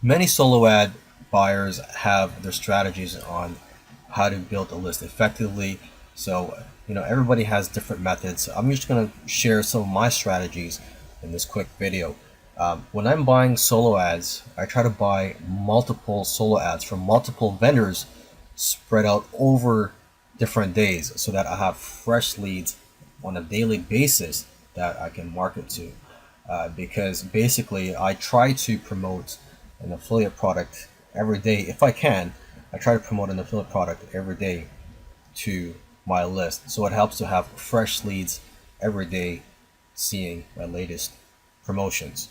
Many solo ad buyers have their strategies on how to build a list effectively. So, everybody has different methods. I'm just going to share some of my strategies in this quick video. When I'm buying solo ads, I try to buy multiple solo ads from multiple vendors spread out over different days so that I have fresh leads on a daily basis that I can market to. Because basically, I try to promote an affiliate product every day if I can. I try to promote an affiliate product every day to my list, so it helps to have fresh leads every day seeing my latest promotions.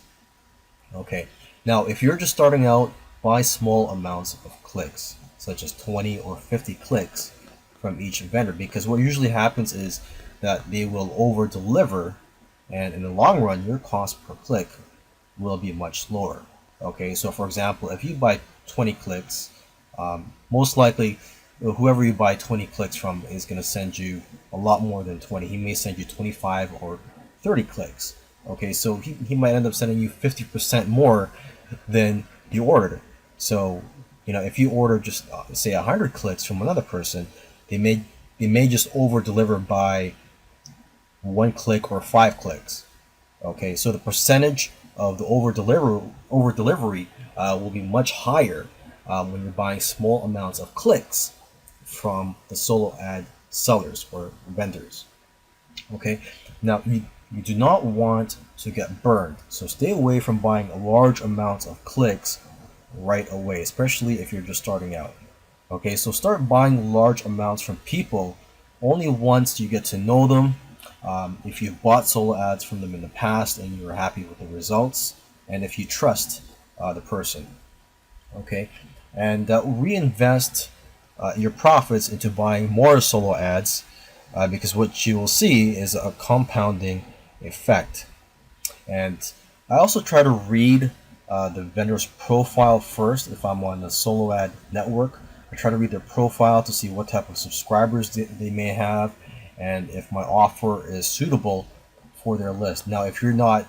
Okay, now if you're just starting out, buy small amounts of clicks, such as 20 or 50 clicks from each vendor, because what usually happens is that they will over deliver, and in the long run your cost per click will be much lower. Okay, so for example, if you buy 20 clicks, most likely whoever you buy 20 clicks from is going to send you a lot more than 20. He may send you 25 or 30 clicks. Okay, so he might end up sending you 50% more than you ordered. So, if you order just say 100 clicks from another person, they may just over deliver by 1 click or 5 clicks. Okay, so the percentage of the over delivery will be much higher when you're buying small amounts of clicks from the solo ad sellers or vendors. Okay, now you do not want to get burned, so stay away from buying large amounts of clicks right away, especially if you're just starting out. Okay, so start buying large amounts from people only once you get to know them. If you've bought solo ads from them in the past and you're happy with the results, and if you trust the person. Okay, and reinvest your profits into buying more solo ads, because what you will see is a compounding effect. And I also try to read the vendor's profile first. If I'm on the solo ad network, I try to read their profile to see what type of subscribers they may have, and if my offer is suitable for their list. Now, if you're not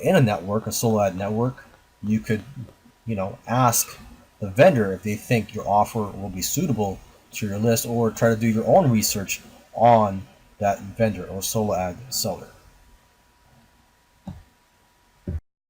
in a network, a solo ad network, you could, ask the vendor if they think your offer will be suitable to your list, or try to do your own research on that vendor or solo ad seller.